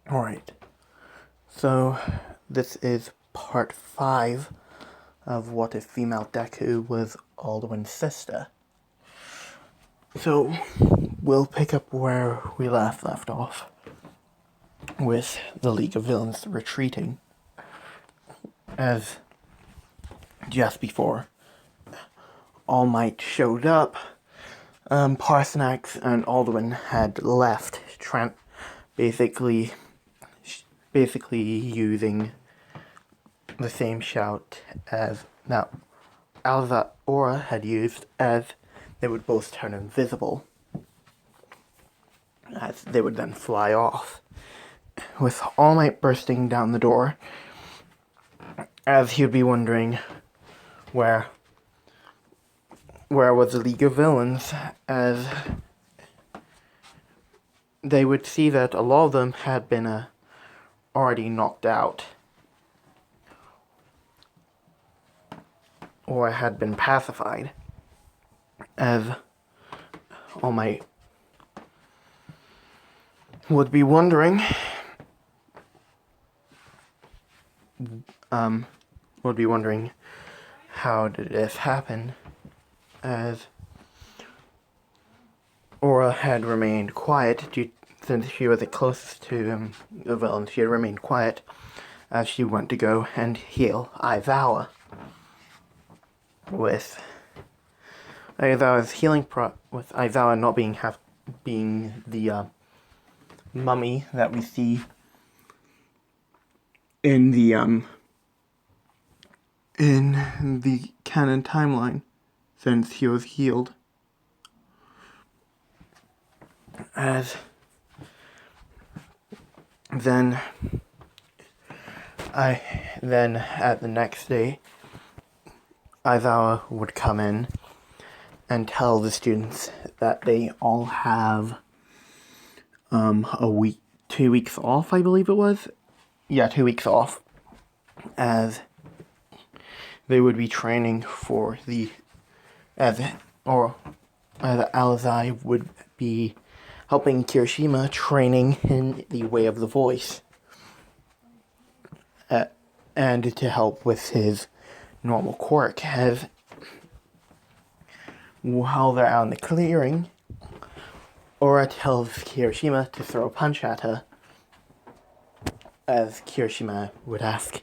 Alright, so this is part 5 of What If Female Deku Was Alduin's Sister. So, we'll pick up where we left off, with the League of Villains retreating, as just before All Might showed up, Parsnix and Alduin had left, basically using the same shout as now Alza Aura had used, as they would both turn invisible, as they would then fly off, with All Might bursting down the door, as he would be wondering where was the League of Villains, as they would see that a lot of them had been already knocked out, or had been pacified, as All Might would be wondering, how did this happen, as Aura had remained quiet, since she was the closest to the villain. She had remained quiet as she went to go and heal Aizawa, with Aizawa's healing with Aizawa not being the mummy that we see in the canon timeline, since he was healed. As then at the next day, Aizawa would come in and tell the students that they all have 2 weeks off, I believe it was. Yeah, 2 weeks off, as they would be training for as Alizai would be helping Kirishima training in the Way of the Voice, and to help with his normal quirk, as while they're out in the clearing, Aura tells Kirishima to throw a punch at her, as Kirishima would ask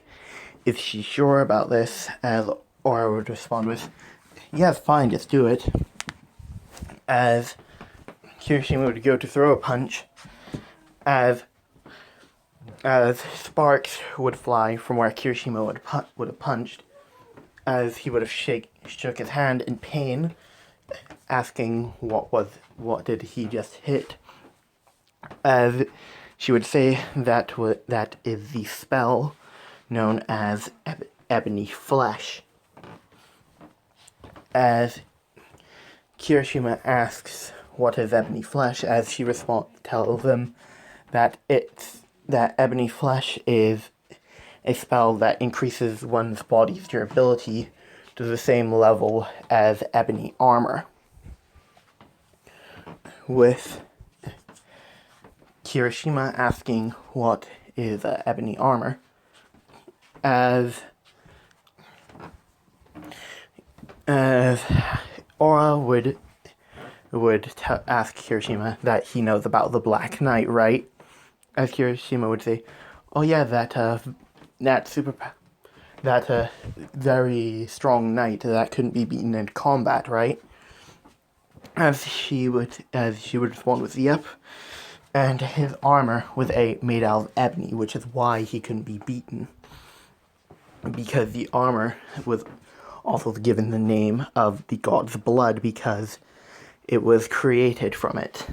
if she's sure about this, as Aura would respond with, "Yes, fine, just do it," as Kirishima would go to throw a punch, as sparks would fly from where Kirishima would have punched, as he would have shook his hand in pain, asking what did he just hit, as she would say that is the spell known as Ebony Flesh, as Kirishima asks what is Ebony Flesh, as she tells them that Ebony Flesh is a spell that increases one's body's durability to the same level as ebony armor, with Kirishima asking what is ebony armor, as Aura would ask Kirishima that he knows about the Black Knight, right? As Kirishima would say, "Oh yeah, that very strong knight that couldn't be beaten in combat, right?" As she would respond with, "Yep." And his armor was made out of ebony, which is why he couldn't be beaten, because the armor was also given the name of the god's blood, because it was created from it.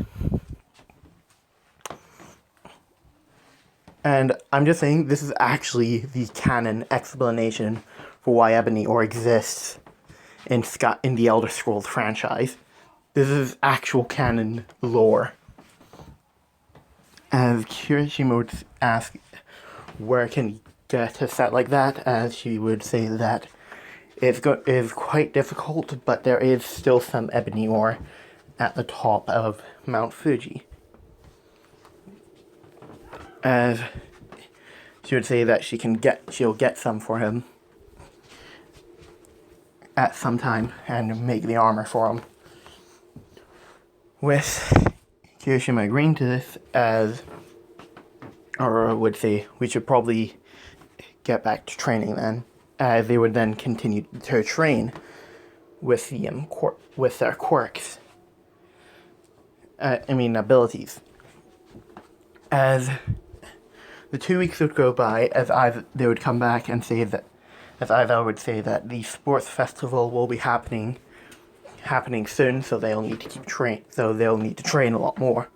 And I'm just saying, this is actually the canon explanation for why Ebony Ore exists in the Elder Scrolls franchise. This is actual canon lore. As Kirishima would ask where can he get a set like that, as she would say that it's quite difficult, but there is still some ebony ore at the top of Mount Fuji. as she would say that she'll get some for him at some time and make the armor for him. With Kirishima agreeing to this, as Aurora would say, we should probably get back to training then. They would then continue to train with the with their quirks. Abilities. As the 2 weeks would go by, they would come back and say that, as Iva would say that the sports festival will be happening soon, so they'll need to train a lot more.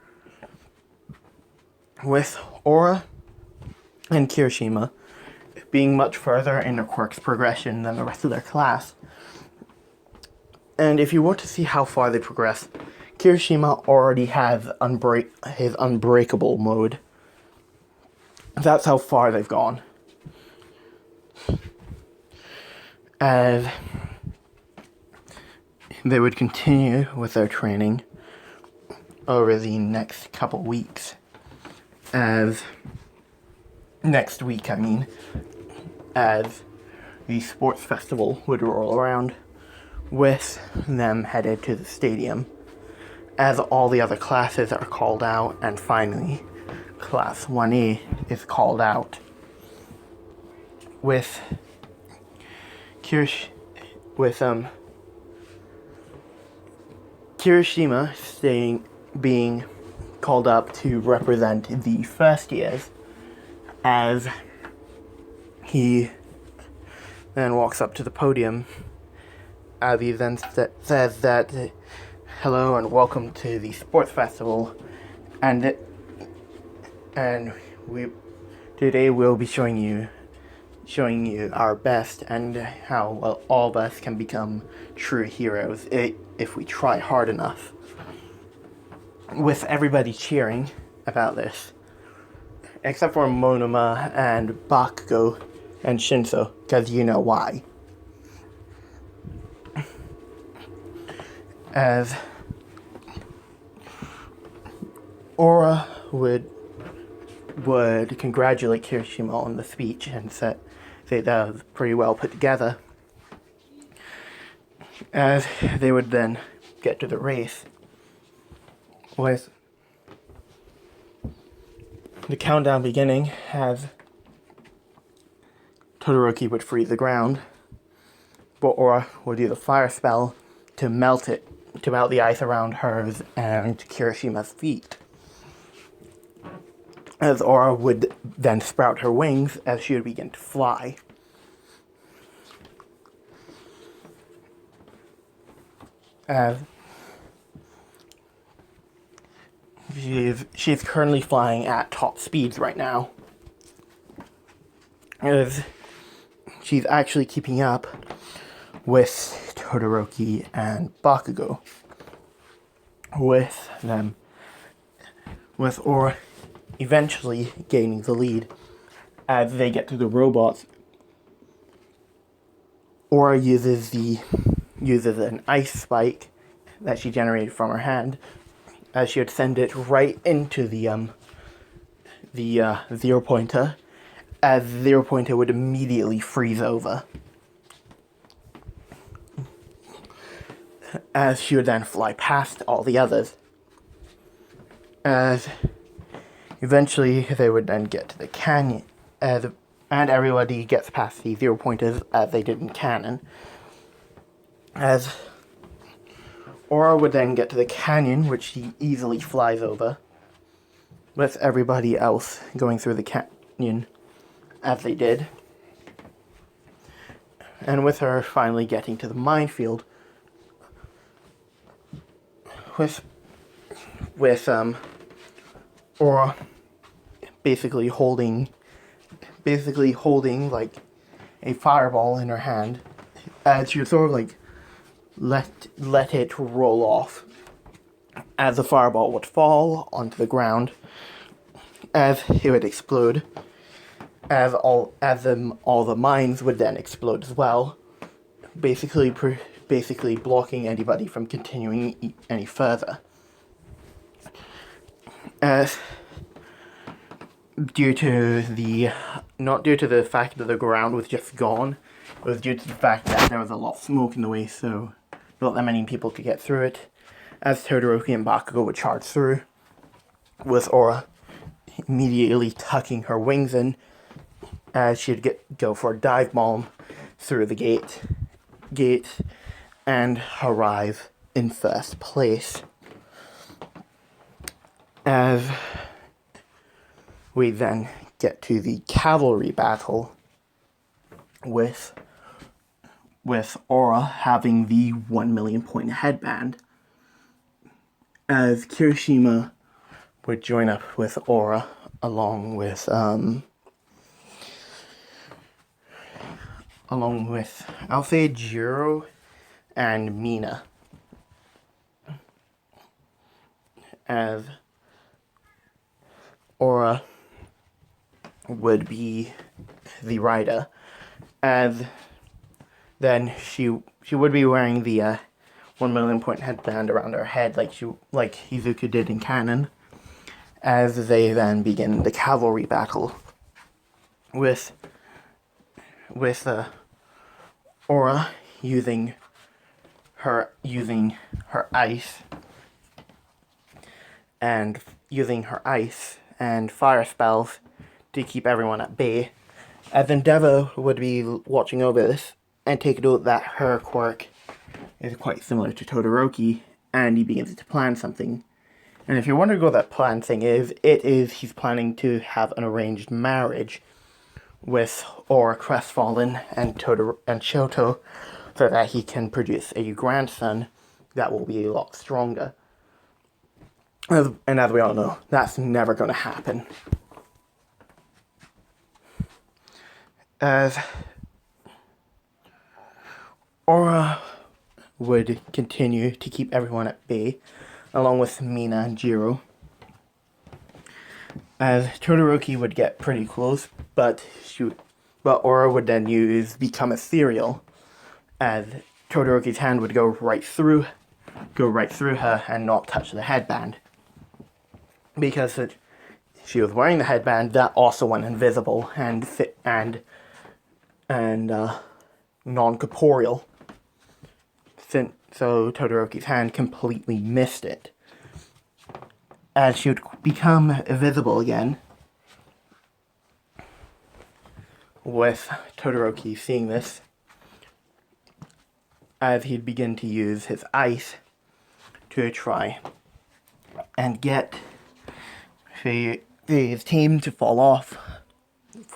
With Aura and Kirishima being much further in their quirks progression than the rest of their class. And if you want to see how far they progress, Kirishima already has his unbreakable mode. That's how far they've gone. As they would continue with their training over the next couple weeks. As next week, as the sports festival would roll around, with them headed to the stadium, as all the other classes are called out, and finally Class 1A is called out, with Kirishima being called up to represent the first years, as he then walks up to the podium, as he then says that, hello and welcome to the sports festival, and today we'll be showing you our best and how all of us can become true heroes if we try hard enough. With everybody cheering about this, except for Monoma and Bakugo and Shinso, because you know why. As Aura would congratulate Kirishima on the speech and say that was pretty well put together. As they would then get to the race, with the countdown beginning, as Todoroki would freeze the ground, but Aura would do the fire spell to melt the ice around hers and Kirishima's feet. As Aura would then sprout her wings as she would begin to fly. As she's currently flying at top speeds right now. As she's actually keeping up with Todoroki and Bakugo. With Aura eventually gaining the lead as they get to the robots. Aura uses an ice spike that she generated from her hand, as she would send it right into the zero pointer, as the zero pointer would immediately freeze over. As she would then fly past all the others. As eventually they would then get to the canyon, and everybody gets past the zero pointers as they did in canon. As Aura would then get to the canyon, which she easily flies over, with everybody else going through the canyon as they did. And with her finally getting to the minefield, with Aura basically holding like a fireball in her hand, as she would sort of like let it roll off, as the fireball would fall onto the ground, as it would explode, as all the mines would then explode as well, basically blocking anybody from continuing any further. As due to the, not due to the fact that the ground was just gone, it was due to the fact that there was a lot of smoke in the way, so not that many people could get through it. As Todoroki and Bakugo would charge through, with Aura immediately tucking her wings in, as she'd go for a dive bomb through the gate and arrive in first place. As we then get to the cavalry battle with Aura having the 1 million point headband, as Kirishima would join up with Aura along with I'll say Jiro and Mina, as Aura would be the rider, as then she would be wearing the 1 million point headband around her head like Izuku did in canon, as they then begin the cavalry battle with Aura using her ice and fire spells to keep everyone at bay, as Endeavor would be watching over this and take note that her quirk is quite similar to Todoroki, and he begins to plan something. And if you're wondering what that plan thing is, he's planning to have an arranged marriage with Aura Crestfallen and Shoto, so that he can produce a grandson that will be a lot stronger. And as we all know, that's never going to happen. As Aura would continue to keep everyone at bay, along with Mina and Jiro, as Todoroki would get pretty close, but Aura would then become ethereal, as Todoroki's hand would go right through her and not touch the headband. Because she was wearing the headband, that also went invisible and non-corporeal. So Todoroki's hand completely missed it. As she would become invisible again, with Todoroki seeing this, as he'd begin to use his ice to try and get his team to fall off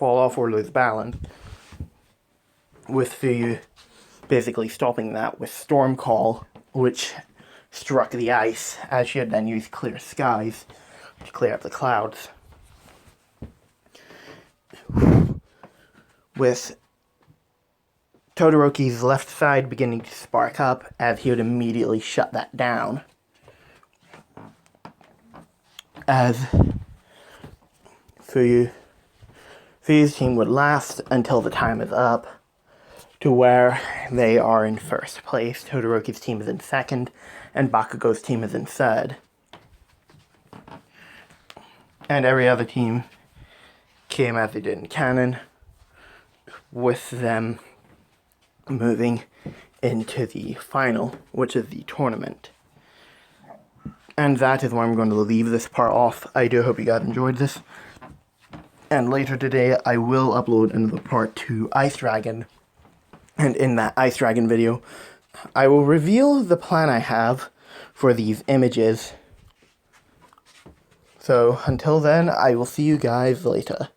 or lose balance, with Fuyu basically stopping that with Storm Call, which struck the ice, as she had then used Clear Skies to clear up the clouds. With Todoroki's left side beginning to spark up, as he would immediately shut that down. As Fuyu's team would last until the time is up, to where they are in first place. Todoroki's team is in second, and Bakugo's team is in third. And every other team came as they did in canon, with them moving into the final, which is the tournament. And that is where I'm going to leave this part off. I do hope you guys enjoyed this. And later today, I will upload another part to Ice Dragon. And in that Ice Dragon video, I will reveal the plan I have for these images. So until then, I will see you guys later.